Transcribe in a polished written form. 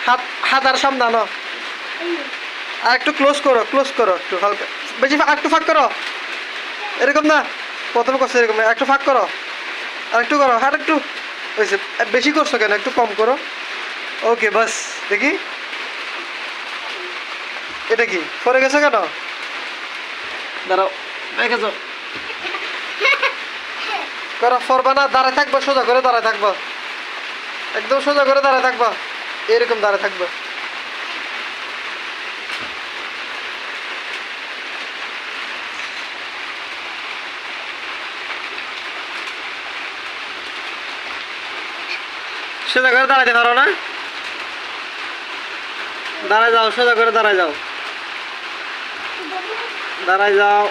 হাত হাত আর সামনে আনো। আর একটু ক্লোজ করো একটু হালকা, বেশি আর একটু ফাঁক করো, এরকম না, প্রথমে করছো এরকম, একটু ফাঁক করো, আর একটু করো, আর একটু হয়েছে, বেশি করছো কেন, একটু কম করো। ওকে বাস, দেখি এটা কি পরে গেছে কেন, দাঁড়াও দেখে যাও, করো পরবা না, দাঁড়ায় থাকবো, সোজা করে দাঁড়ায় থাকবো, একদম সোজা করে দাঁড়ায় থাকবা, এরকম দাঁড়ায় থাকবো। সোজা করে দাঁড়াতে পারো না, দাঁড়ায় যাও, সোজা করে দাঁড়ায় যাও, দাঁড়ায় যাও।